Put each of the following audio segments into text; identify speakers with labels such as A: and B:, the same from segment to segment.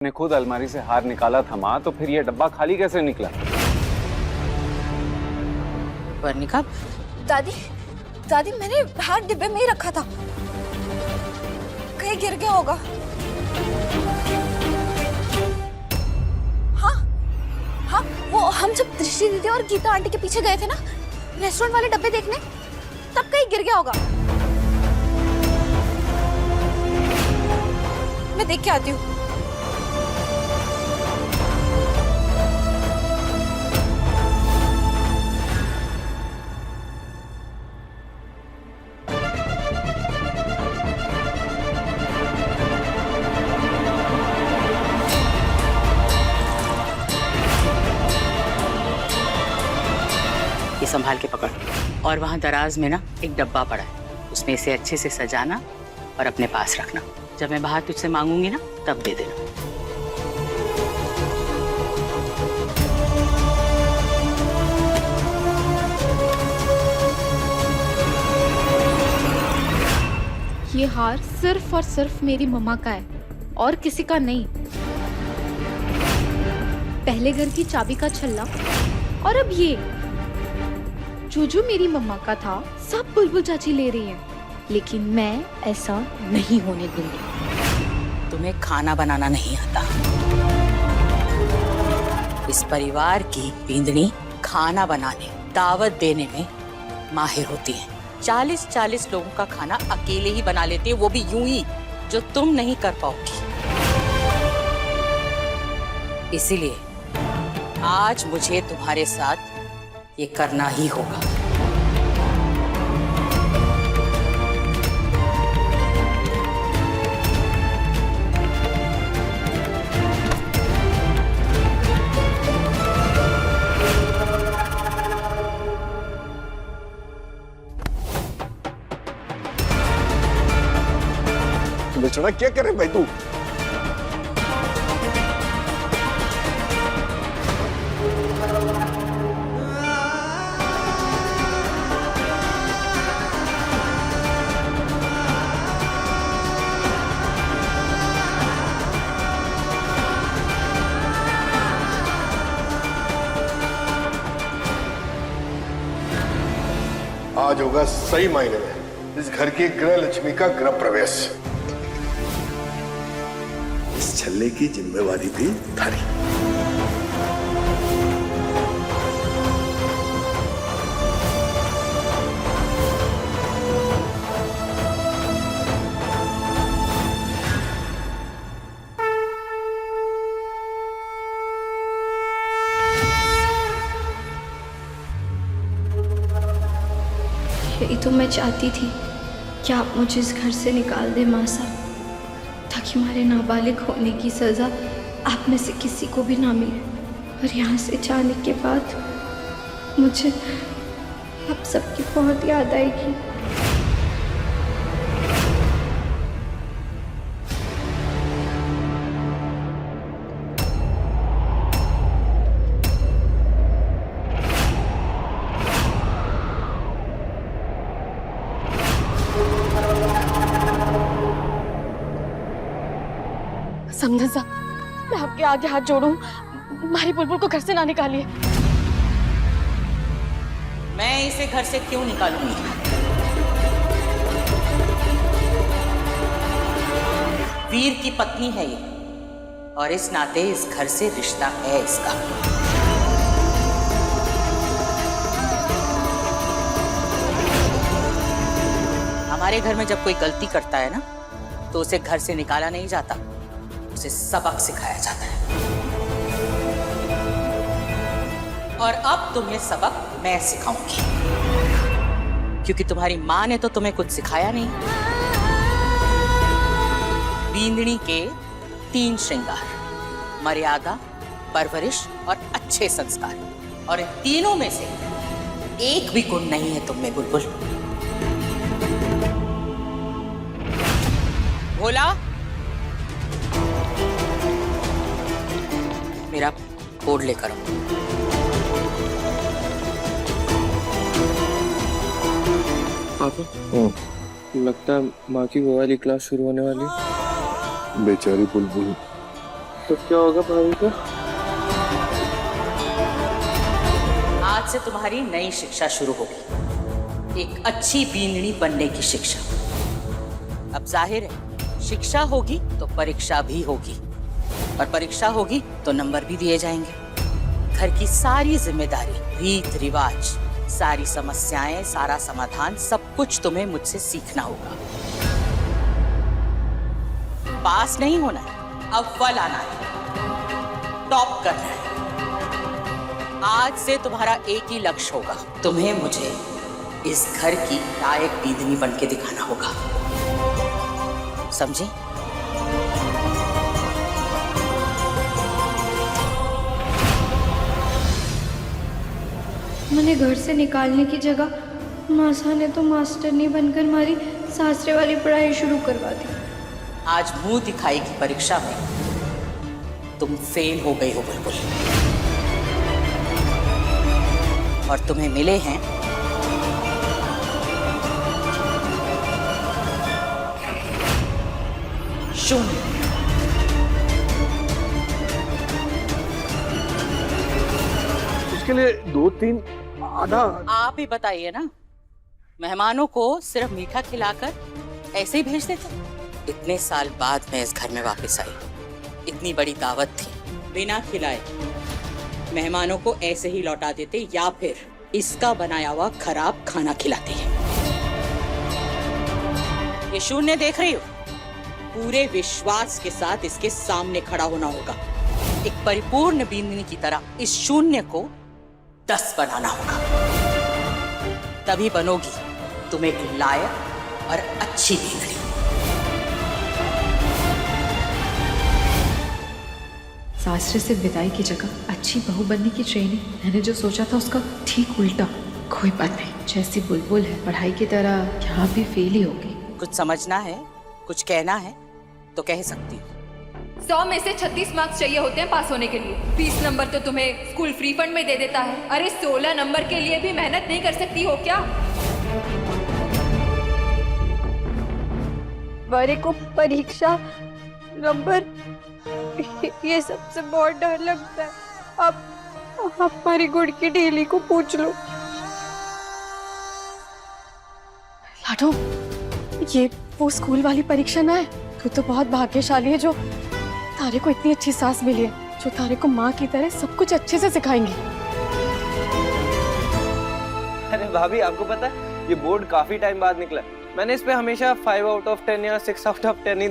A: ने खुद अलमारी से हार निकाला था माँ, तो फिर ये डब्बा खाली कैसे निकला?
B: वर्णिका,
C: दादी दादी मैंने हार डिब्बे में ही रखा था, कहीं गिर गया होगा। हाँ हाँ, वो हम जब दृष्टि दीदी और गीता आंटी के पीछे गए थे ना रेस्टोरेंट वाले डब्बे देखने, तब कहीं गिर गया होगा। मैं देख के आती हूँ।
B: ये संभाल के पकड़। और वहाँ दराज में ना एक डब्बा पड़ा है, उसमें इसे अच्छे से सजाना और अपने पास रखना। जब मैं बाहर तुझसे मांगूंगी ना तब दे देना।
D: ये हार सिर्फ और सिर्फ मेरी मम्मा का है और किसी का नहीं। पहले घर की चाबी का छल्ला और अब ये जो मेरी मम्मा का था सब बुलबुल चाची ले रही हैं, लेकिन मैं ऐसा नहीं होने दूंगी।
B: तुम्हें खाना बनाना नहीं आता। इस परिवार की बींदनी खाना बनाने, दावत देने में माहिर होती है। 40-40 लोगों का खाना अकेले ही बना लेते हैं, वो भी यूं ही, जो तुम नहीं कर पाओगी। इसीलिए आज मुझे तुम्हारे साथ ये करना ही होगा।
E: बेचारा क्या करे भाई तू? आज होगा सही मायने में इस घर की गृह लक्ष्मी का गृह प्रवेश। इस छल्ले की जिम्मेवारी भी थारी।
D: यही तो मैं चाहती थी कि आप मुझे इस घर से निकाल दे माँ साहब, ताकि हमारे नाबालिग होने की सज़ा आप में से किसी को भी ना मिले। और यहाँ से जाने के बाद मुझे आप सबकी बहुत याद आएगी।
C: समझन साहब, मैं आपके आगे हाथ जोड़ूं, हमारी बुलबुल को घर से ना निकालिए।
B: मैं इसे घर से क्यों निकालूंगी? वीर की पत्नी है ये, और इस नाते इस घर से रिश्ता है इसका। हमारे घर में जब कोई गलती करता है ना, तो उसे घर से निकाला नहीं जाता, उसे सबक सिखाया जाता है। और अब तुम्हें सबक मैं सिखाऊंगी, क्योंकि तुम्हारी माँ ने तो तुम्हें कुछ सिखाया नहीं। बींदनी के 3 श्रृंगार: मर्यादा, परवरिश और अच्छे संस्कार। और इन तीनों में से एक भी गुण नहीं है तुम में बुलबुल। भोला, मेरा बोर्ड लेकर आओ।
F: पापा, लगता है माँ की वो वाली क्लास शुरू होने वाली है।
E: बेचारी बुलबुल
F: तो क्या होगा भाभी का?
B: आज से तुम्हारी नई शिक्षा शुरू होगी, एक अच्छी बींदनी बनने की शिक्षा। अब जाहिर है शिक्षा होगी तो परीक्षा भी होगी, और परीक्षा होगी तो नंबर भी दिए जाएंगे। घर की सारी जिम्मेदारी, रीत रिवाज, सारी समस्याएं, सारा समाधान, सब कुछ तुम्हें मुझसे सीखना होगा। पास नहीं होना है, अव्वल आना है, टॉप करना है। आज से तुम्हारा एक ही लक्ष्य होगा, तुम्हें मुझे इस घर की लायक बींदनी बन के दिखाना होगा, समझी?
D: मैंने घर से निकालने की जगह मासा ने तो मास्टरनी बनकर हमारी सासरे वाली पढ़ाई शुरू करवा दी।
B: आज मुंह दिखाई की परीक्षा में तुम फेल हो गई हो बुलबुल, और तुम्हें मिले हैं शून्य।
F: उसके लिए 2-3 आधा।
B: आप ही बताइए ना, मेहमानों को सिर्फ मीठा खिलाकर ऐसे ही भेज देते? इतने साल बाद मैं इस घर में वापस आई, इतनी बड़ी दावत थी, बिना खिलाए मेहमानों को ऐसे ही लौटा देते, या फिर इसका बनाया हुआ खराब खाना खिलाते हैं। ये शून्य देख रही हो? पूरे विश्वास के साथ इसके सामने खड़ा होना होगा। एक परिपूर्ण बींदनी की तरह इस शून्य को 10 बनाना होगा, तभी बनोगी तुम एक लायक और अच्छी बींदनी।
G: सासरे से विदाई की जगह अच्छी बहू बनने की ट्रेनिंग, मैंने जो सोचा था उसका ठीक उल्टा। कोई बात नहीं, जैसी बुलबुल है पढ़ाई की तरह यहाँ भी फेल ही होगी।
B: कुछ समझना है, कुछ कहना है तो कह सकती हूँ।
H: 100 में से 36 मार्क्स चाहिए होते हैं पास होने के लिए। 20 नंबर तो तुम्हें स्कूल फ्री फंड में दे देता है। अरे 16 नंबर के लिए भी मेहनत नहीं कर सकती हो क्या?
D: बारे को परीक्षा नंबर, ये सबसे बहुत डर लगता है। आप हमारी गुड़ की ढेली को पूछ लो। लाडो, ये वो स्कूल वाली परीक्षा ना है। तू तो बहुत भाग्यशाली है जो तारे को इतनी अच्छी सास मिली है, जो तारे को माँ की तरह सब कुछ अच्छे से सिखाएंगी।
F: अरे भाभी, आपको पता है ये बोर्ड काफी टाइम बाद निकला। मैंने इस पे हमेशा 5 आउट ऑफ 10 या 6 आउट ऑफ 10 ही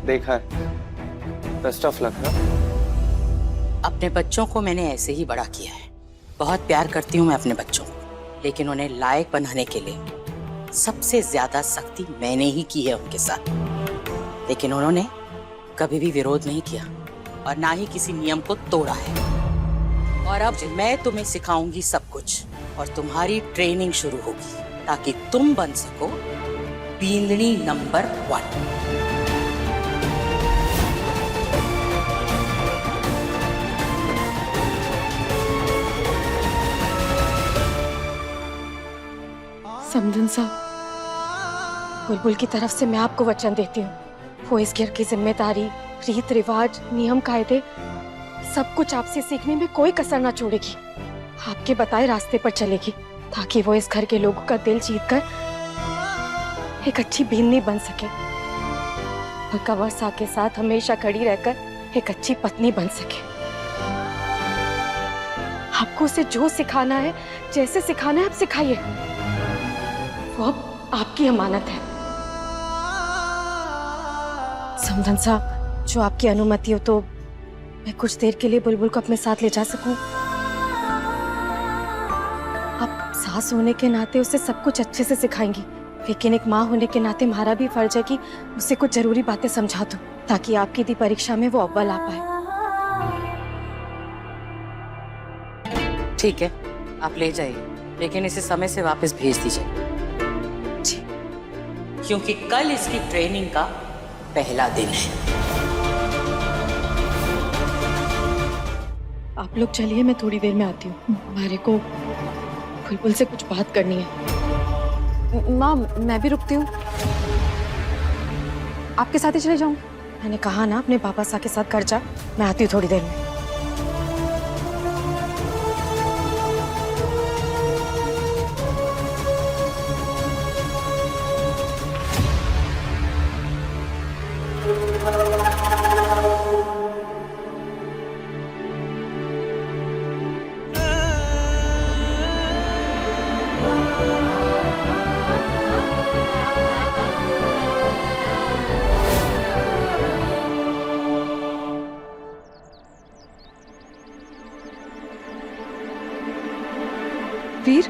F: देखा है। Best of luck.
B: अपने बच्चों को मैंने ऐसे ही बड़ा किया है। बहुत प्यार करती हूँ मैं अपने बच्चों को, लेकिन उन्हें लायक बनाने के लिए सबसे ज्यादा सख्ती मैंने ही की है उनके साथ। लेकिन उन्होंने कभी भी विरोध नहीं किया और ना ही किसी नियम को तोड़ा है। और अब मैं तुम्हें सिखाऊंगी सब कुछ, और तुम्हारी ट्रेनिंग शुरू होगी ताकि तुम बन सको बींदनी नंबर 1।
D: समझन साहब, बुलबुल की तरफ से मैं आपको वचन देती हूँ, वो इस घर की जिम्मेदारी, रीत रिवाज, नियम कायदे सब कुछ आपसे सीखने में कोई कसर ना छोड़ेगी। आपके बताए रास्ते पर चलेगी ताकि वो इस घर के लोगों का दिल जीतकर एक अच्छी बींदनी बन सके, और कंवर साहब के साथ हमेशा खड़ी रहकर एक अच्छी पत्नी बन सके। आपको उसे जो सिखाना है, जैसे सिखाना है, आप सिखाइए। वो अब आपकी अमानत है। समझन साहब, जो आपकी अनुमति हो तो मैं कुछ देर के लिए बुलबुल को अपने साथ ले जा सकूं। आप सास होने के नाते उसे सब कुछ अच्छे से सिखाएंगी, लेकिन एक माँ होने के नाते हमारा भी फर्ज है कि उसे कुछ जरूरी बातें समझा दूं, ताकि आपकी दी परीक्षा में वो अव्वल आ पाए।
B: ठीक है, आप ले जाइए, लेकिन इसे समय से वापस भेज दीजिए, क्योंकि कल इसकी ट्रेनिंग का पहला दिन है।
D: आप लोग चलिए, मैं थोड़ी देर में आती हूँ। हमारे को बुलबुल से कुछ बात करनी है।
C: माँ, मैं भी रुकती हूँ। आपके साथ ही चले जाऊँ?
I: मैंने कहा ना अपने पापा सा के साथ घर जा, मैं आती हूँ थोड़ी देर में।
G: वीर,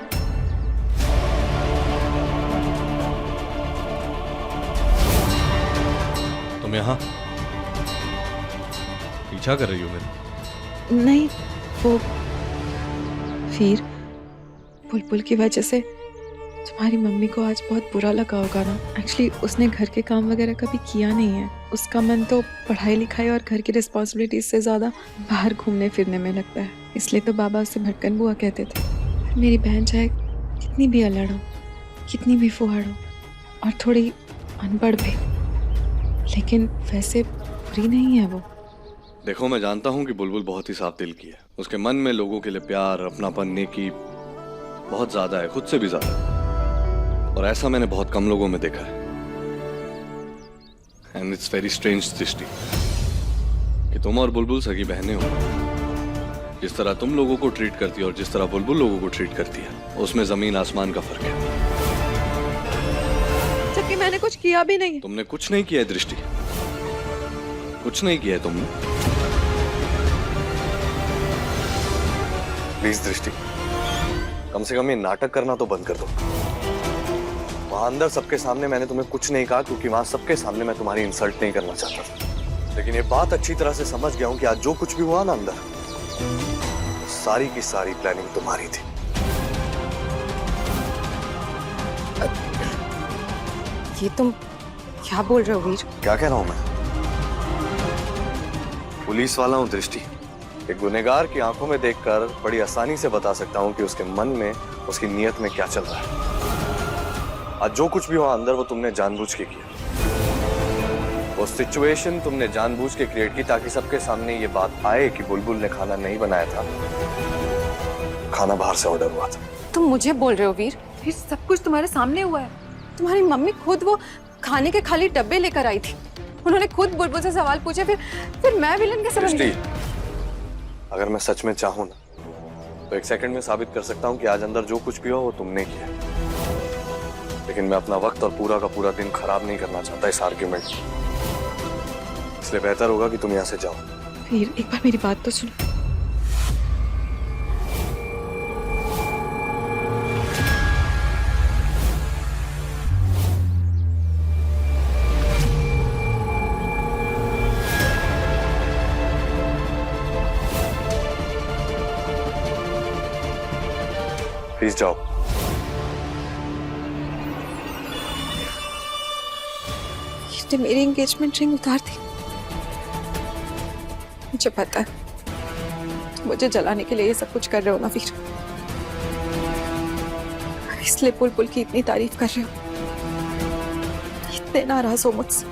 J: तुम यहाँ पीछा कर रही हो मेरा?
G: नहीं वो वीर, बुलबुल की वजह से तुम्हारी मम्मी को आज बहुत बुरा लगा होगा ना। एक्चुअली उसने घर के काम वगैरह कभी किया नहीं है। उसका मन तो पढ़ाई लिखाई और घर की रिस्पॉन्सिबिलिटीज से ज्यादा बाहर घूमने फिरने में लगता है, इसलिए तो बाबा उसे भटकन बुआ कहते थे। मेरी बहन चाहे कितनी भी अलड़ हो, कितनी भी फुहाड़ हो और थोड़ी अनपढ़ भी, लेकिन वैसे बुरी नहीं है वो।
J: देखो, मैं जानता हूँ कि बुलबुल बहुत ही साफ दिल की है। उसके मन में लोगों के लिए प्यार, अपनापन, नेकी बहुत ज्यादा है, खुद से भी ज्यादा। और ऐसा मैंने बहुत कम लोगों में देखा है। एंड इट्स वेरी स्ट्रेंज दृष्टि कि तुम और बुलबुल सगी बहनें हो। जिस तरह तुम लोगों को ट्रीट करती है और जिस तरह बुलबुल लोगों को ट्रीट करती है, उसमें जमीन आसमान का फर्क है।
G: जबकि मैंने कुछ किया भी नहीं।
J: तुमने कुछ नहीं किया है दृष्टि, कुछ नहीं किया है तुमने। प्लीज दृष्टि, कम से कम ये नाटक करना तो बंद कर दो। वहां अंदर सबके सामने मैंने तुम्हें कुछ नहीं कहा, क्योंकि वहां सबके सामने मैं तुम्हारी इंसल्ट नहीं करना चाहता था। लेकिन ये बात अच्छी तरह से समझ गया हूं कि आज जो कुछ भी हुआ ना अंदर, सारी की सारी प्लानिंग तुम्हारी थी।
I: ये तुम क्या बोल रहे हो वीर?
J: क्या कह रहा हूं मैं? पुलिस वाला हूं दृष्टि। एक गुनहगार की आंखों में देखकर बड़ी आसानी से बता सकता हूं कि उसके मन में, उसकी नीयत में क्या चल रहा है। आज जो कुछ भी हुआ अंदर, वो तुमने जानबूझ के किया। वो सिचुएशन तुमने जानबूझ के क्रिएट की ताकि सबके सामने ये बात आए कि बुलबुल ने खाना नहीं बनाया था, खाना बाहर से ऑर्डर हुआ था।
I: तुम मुझे बोल रहे हो वीर?
G: फिर सब कुछ तुम्हारे सामने हुआ है।
I: तुम्हारी मम्मी खुद वो खाने के खाली डब्बे लेकर आई थी। उन्होंने खुद बुलबुल से सवाल पूछे, फिर मैं विलन कैसे बन गई?
J: अगर मैं सच में चाहूं ना, तो एक सेकंड में साबित कर सकता हूं कि आज अंदर जो कुछ भी हो वो तुमने किया। लेकिन मैं अपना वक्त और पूरा का पूरा दिन खराब नहीं करना चाहता इस आर्ग्यूमेंट में, इसलिए बेहतर होगा कि तुम यहाँ से जाओ।
G: वीर, एक बार मेरी बात तो सुनो।
J: प्लीज जाओ।
G: इसने मेरी एंगेजमेंट रिंग उतार दी। मुझे पता है तुम मुझे जलाने के लिए ये सब कुछ कर रहे हो ना वीर, इसलिए बुलबुल की इतनी तारीफ कर रहे हो, इतने नाराज हो मुझसे।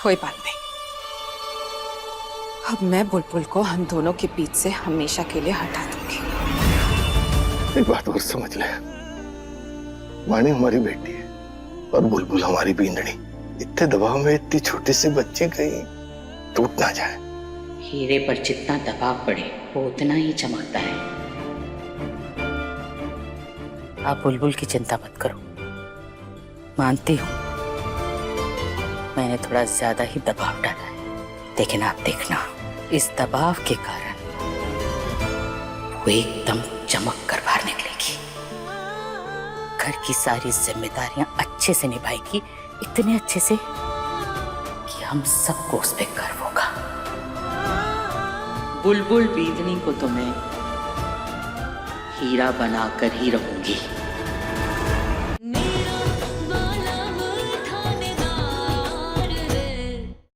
I: कोई बात नहीं, अब मैं बुलबुल को हम दोनों के बीच से हमेशा के लिए हटा दूंगी।
E: एक बात और समझ ले, वाणी हमारी बेटी है और बुलबुल हमारी बींदड़ी। इतने दबाव में इतनी छोटी सी बच्ची कहीं टूट ना जाए।
B: हीरे पर जितना दबाव पड़े वो उतना ही चमकता है। आप बुलबुल की चिंता मत करो, मानती हूँ मैंने थोड़ा ज्यादा ही दबाव डाला है, लेकिन आप देखना इस दबाव के कारण वो एकदम चमक कर बाहर निकलेगी। घर की सारी जिम्मेदारियां अच्छे से निभाएगी, इतने अच्छे से कि हम सबको उस पर गर्व होगा। बुलबुल बीदनी को तो मैं हीरा बनाकर ही रहूंगी।